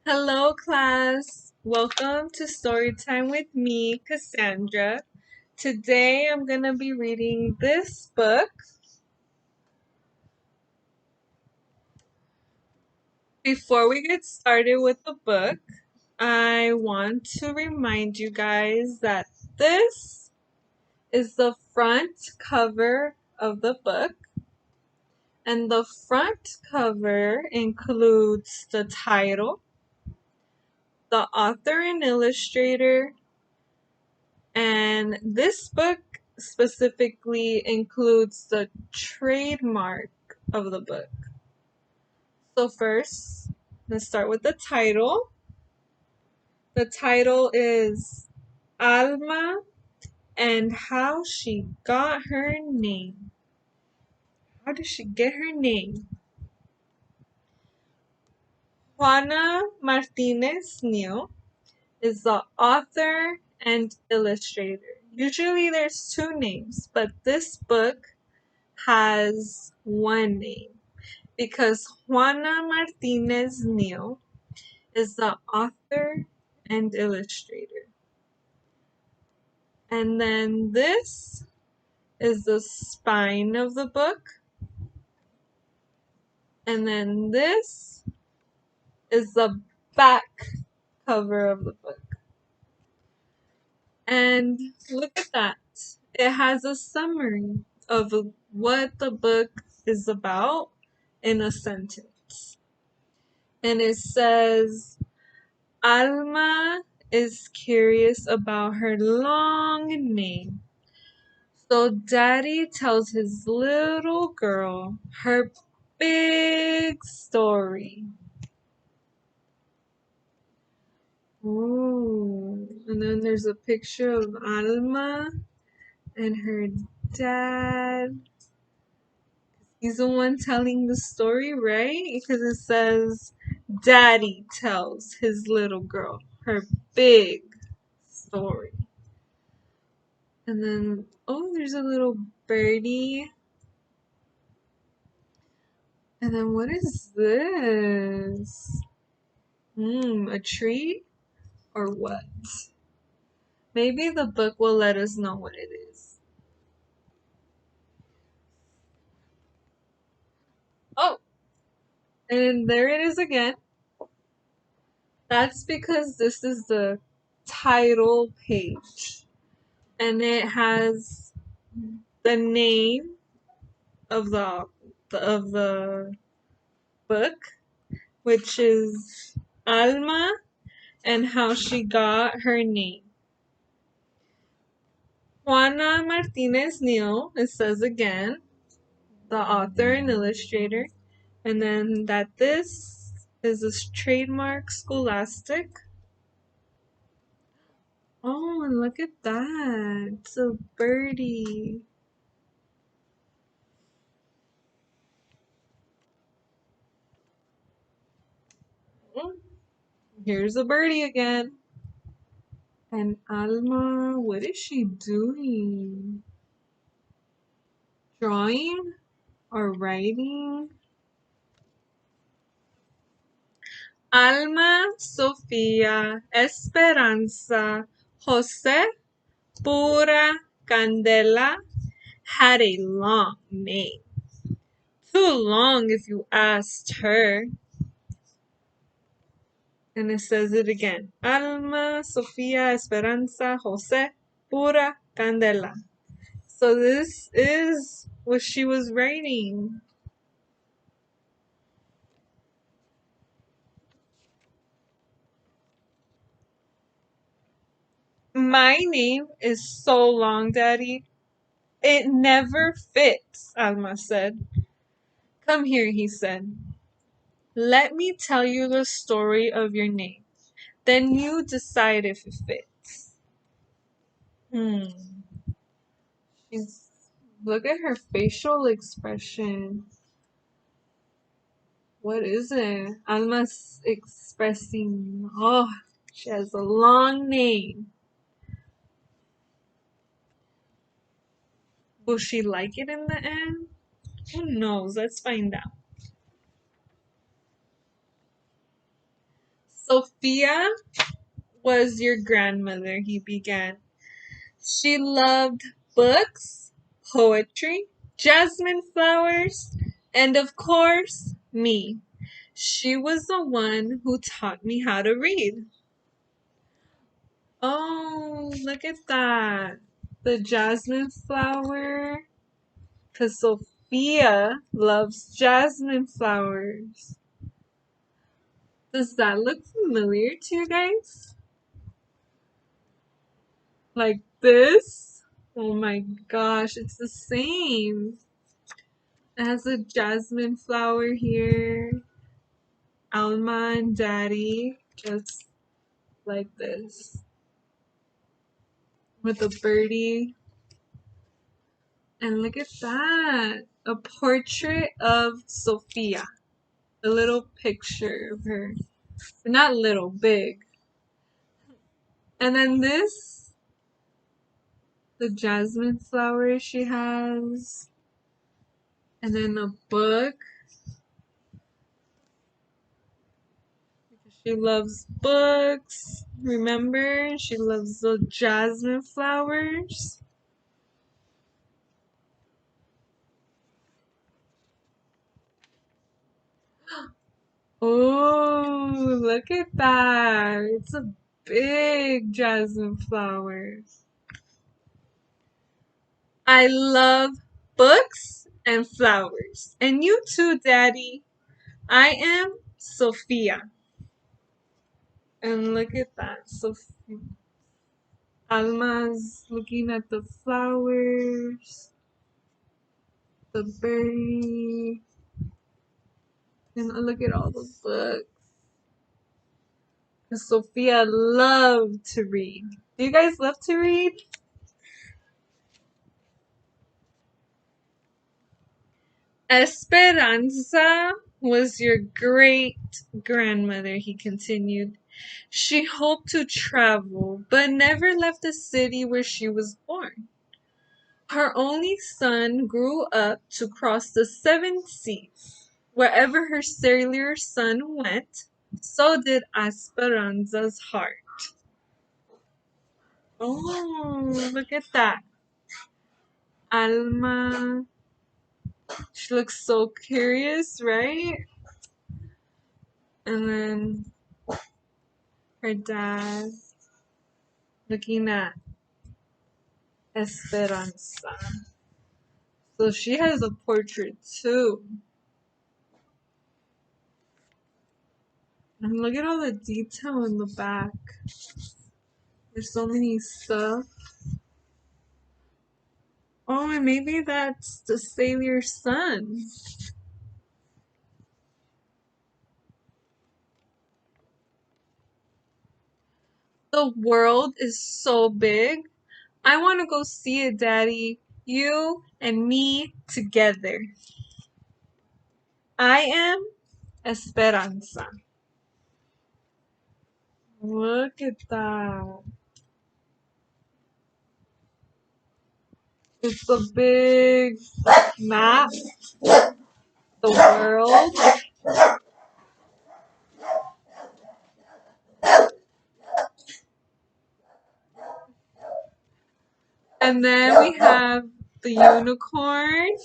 Hello, class. Welcome to Storytime with me, Cassandra. Today I'm going to be reading this book. Before we get started with the book, I want to remind you guys that this is the front cover of the book, and the front cover includes the title, the author and illustrator, and this book specifically includes the trademark of the book. So first, let's start with the title. The title is Alma and How She Got Her Name. How did she get her name? Juana Martinez-Neal is the author and illustrator. Usually there's two names, but this book has one name because Juana Martinez-Neal is the author and illustrator. And then this is the spine of the book. And then this is the back cover of the book. And look at that. It has a summary of what the book is about in a sentence. And it says, Alma is curious about her long name. So Daddy tells his little girl her big story. Ooh, and then there's a picture of Alma and her dad. He's the one telling the story, right? Because it says Daddy tells his little girl her big story. And then, oh, there's a little birdie. And then what is this? A tree? Or what? Maybe the book will let us know what it is. Oh, and there it is again. That's because this is the title page. And it has the name of the book, which is Alma and How She Got Her Name. Juana Martinez-Neal, it says again, the author and illustrator, and then that this is a trademark Scholastic. Oh, and look at that. It's a birdie. Here's a birdie again. And Alma, what is she doing? Drawing or writing? Alma, Sofia, Esperanza, Jose, Pura, Candela had a long name. Too long if you asked her. And it says it again. Alma, Sofia, Esperanza, Jose, Pura, Candela. So this is what she was writing. My name is so long, Daddy. It never fits, Alma said. Come here, he said. Let me tell you the story of your name. Then you decide if it fits. She's Look at her facial expression. What is it? Alma's expressing, oh, she has a long name. Will she like it in the end? Who knows? Let's find out. Sophia was your grandmother, he began. She loved books, poetry, jasmine flowers, and of course, me. She was the one who taught me how to read. Oh, look at that. The jasmine flower. Because Sophia loves jasmine flowers. Does that look familiar to you guys? Like this? Oh my gosh, it's the same. It has a jasmine flower here. Alma and Daddy, just like this. With a birdie. And look at that. A portrait of Sophia. A little picture of her. Not little, big. And then this, the jasmine flower she has. And then a book. She loves books. Remember? She loves the jasmine flowers. Oh, look at that. It's a big jasmine flower. I love books and flowers. And you too, Daddy. I am Sophia. And look at that. Sophia. Alma's looking at the flowers, the birdie, and look at all the books. And Sophia loved to read. Do you guys love to read? Esperanza was your great grandmother, he continued. She hoped to travel, but never left the city where she was born. Her only son grew up to cross the seven seas. Wherever her sailor son went, so did Esperanza's heart. Oh, look at that. Alma. She looks so curious, right? And then her dad looking at Esperanza. So she has a portrait too. And look at all the detail in the back. There's so many stuff. Oh, and maybe that's the sailor's son. The world is so big. I want to go see it, Daddy. You and me together. I am Esperanza. Look at that. It's a big map, the world. And then we have the unicorn.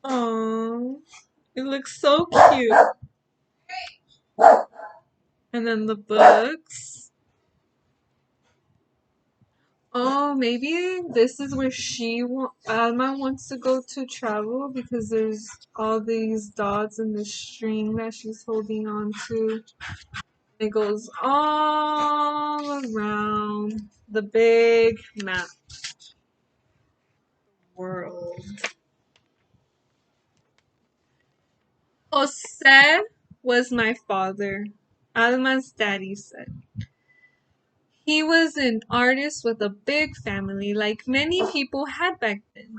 Oh, it looks so cute. And then the books. Oh, maybe this is where Alma wants to go to travel because there's all these dots in the string that she's holding on to. It goes all around the big map world. Jose was my father, Alma's daddy said. He was an artist with a big family, like many people had back then.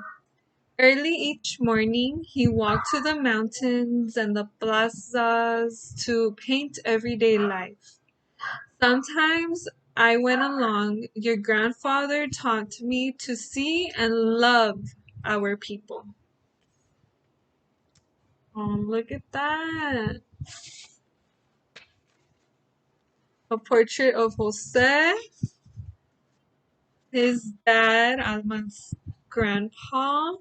Early each morning, he walked to the mountains and the plazas to paint everyday life. Sometimes I went along. Your grandfather taught me to see and love our people. Oh, look at that. a portrait of Jose, his dad, Alma's grandpa,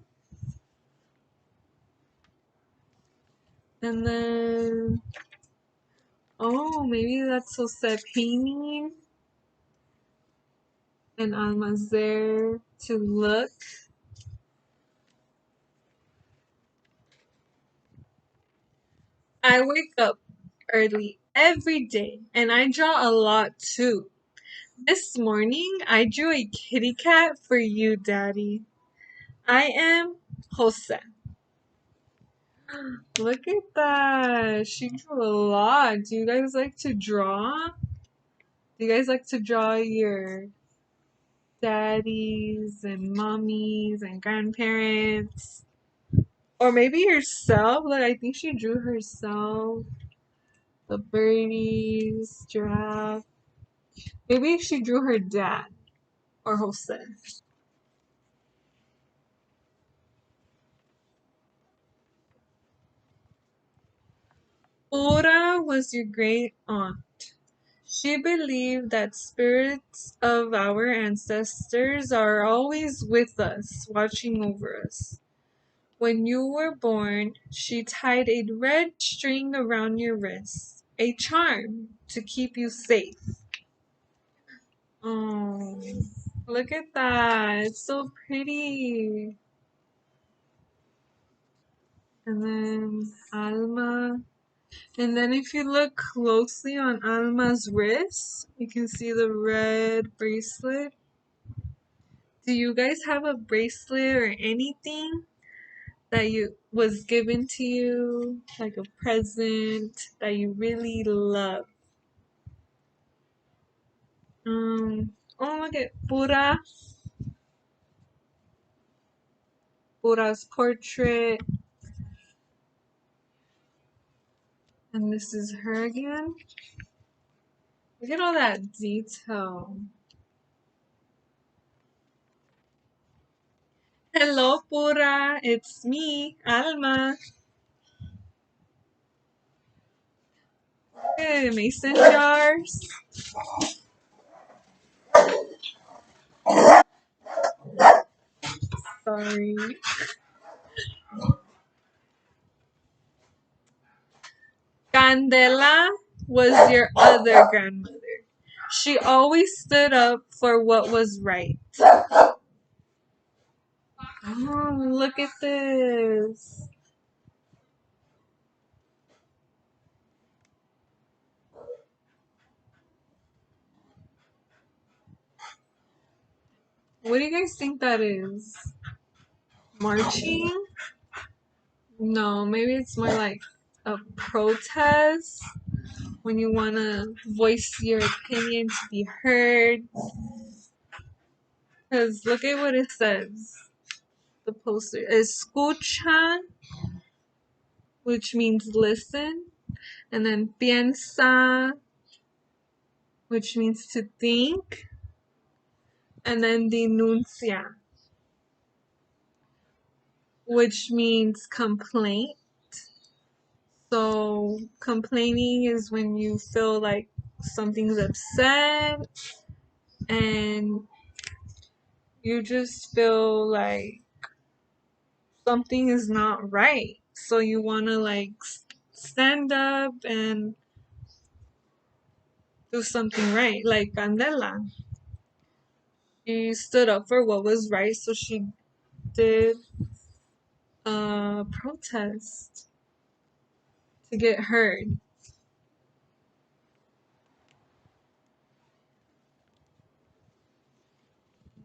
and then oh, maybe that's Jose painting, and Alma's there to look. I wake up early every day, and I draw a lot too. This morning, I drew a kitty cat for you, Daddy. I am Jose. Look at that. She drew a lot. Do you guys like to draw? Do you guys like to draw your daddies and mommies and grandparents? Or maybe yourself? Like, I think she drew herself. The birdies, giraffe. Maybe she drew her dad or Jose. Ora was your great aunt. She believed that spirits of our ancestors are always with us, watching over us. When you were born, she tied a red string around your wrist, a charm to keep you safe. Oh, look at that. It's so pretty. And then Alma. And then if you look closely on Alma's wrist, you can see the red bracelet. Do you guys have a bracelet or anything that you was given to you, like a present that you really love? Oh, look at Pura's portrait, and this is her again. Look at all that detail. Hello, Pura. It's me, Alma. Hey, mason jars. Sorry. Candela was your other grandmother. She always stood up for what was right. Oh, look at this. What do you guys think that is? Marching? No, maybe it's more like a protest when you want to voice your opinion to be heard. Because look at what it says. The poster. Escucha, which means listen. And then piensa, which means to think. And then denuncia, which means complaint. So complaining is when you feel like something's upset and you just feel like something is not right. So you want to like stand up and do something right. Like Candela. She stood up for what was right, so she did a protest to get heard.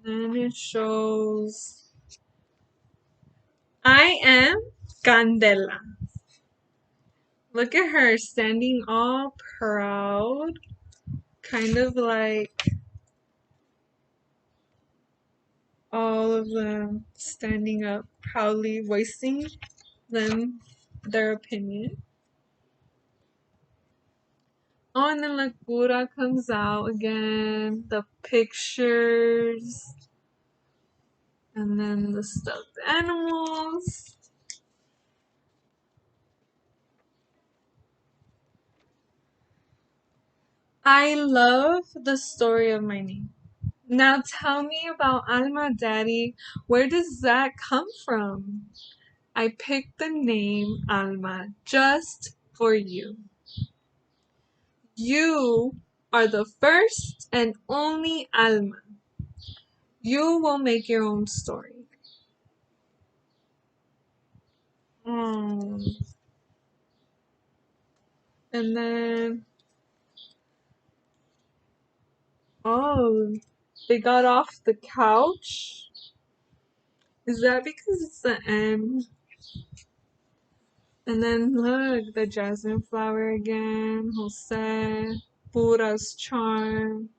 And it shows I am Candela. Look at her standing all proud, kind of like all of them standing up proudly, voicing them their opinion. Oh, and then Lacura comes out again, the pictures, and then the stuffed animals. I love the story of my name. Now tell me about Alma, Daddy. Where does that come from? I picked the name Alma just for you. You are the first and only Alma. You will make your own story. Mm. And then, oh, they got off the couch? Is that because it's the end? And then look, the jasmine flower again, Jose, Pura's charm.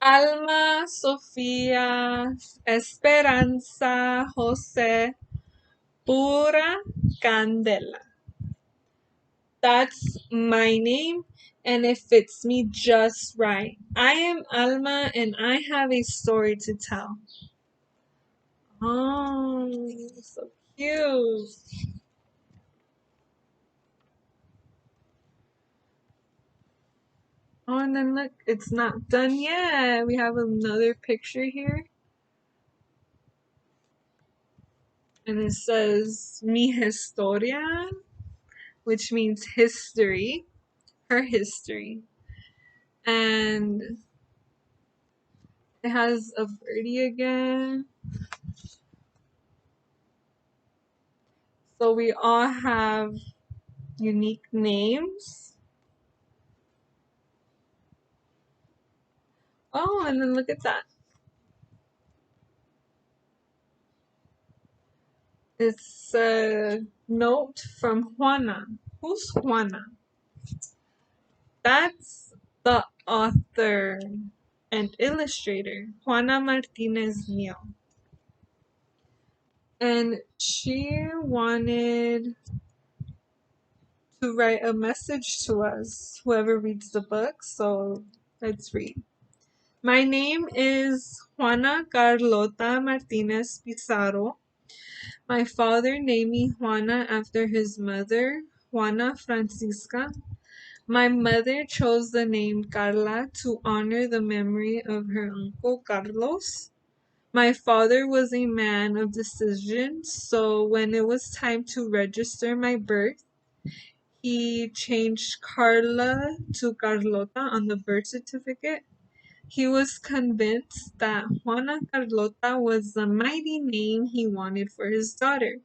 Alma, Sofia, Esperanza, Jose, Pura, Candela. That's my name and it fits me just right. I am Alma and I have a story to tell. Oh, so cute. Oh, and then look, it's not done yet. We have another picture here. And it says Mi Historia, which means history, her history. And it has a birdie again. So we all have unique names. Oh, and then look at that. It's a note from Juana. Who's Juana? That's the author and illustrator, Juana Martinez-Neal. And she wanted to write a message to us, whoever reads the book. So let's read. My name is Juana Carlota Martinez Pizarro. My father named me Juana after his mother, Juana Francisca. My mother chose the name Carla to honor the memory of her uncle Carlos. My father was a man of decision, so when it was time to register my birth, he changed Carla to Carlota on the birth certificate. He was convinced that Juana Carlota was the mighty name he wanted for his daughter.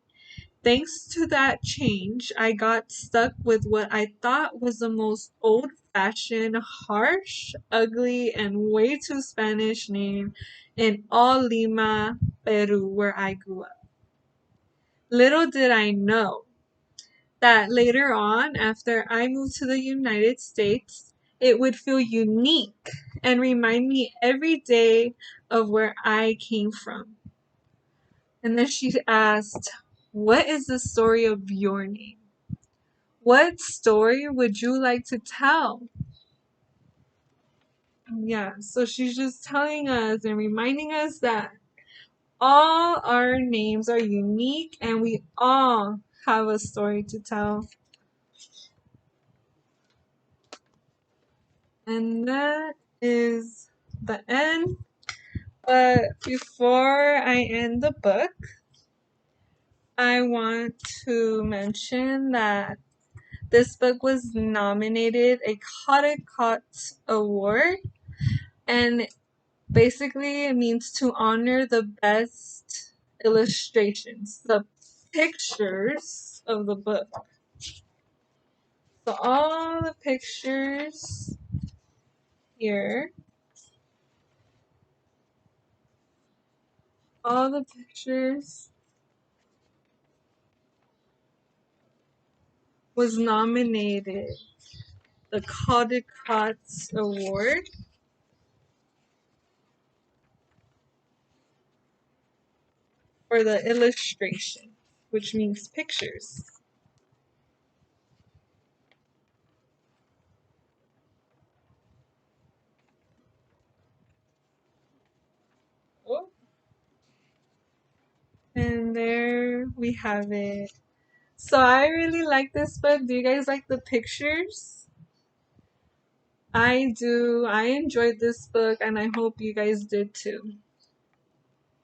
Thanks to that change, I got stuck with what I thought was the most old fashioned, harsh, ugly, and way too Spanish name in all Lima, Peru, where I grew up. Little did I know that later on, after I moved to the United States, it would feel unique and remind me every day of where I came from. And then she asked, what is the story of your name? What story would you like to tell? Yeah, so she's just telling us and reminding us that all our names are unique and we all have a story to tell. And that is the end. But before I end the book, I want to mention that this book was nominated a Caldecott Award, and basically it means to honor the best illustrations, the pictures of the book. So all the pictures here, all the pictures was nominated the Caldecott Award for the illustration, which means pictures. Oh, and there we have it. So I really like this book. Do you guys like the pictures? I do. I enjoyed this book and I hope you guys did too.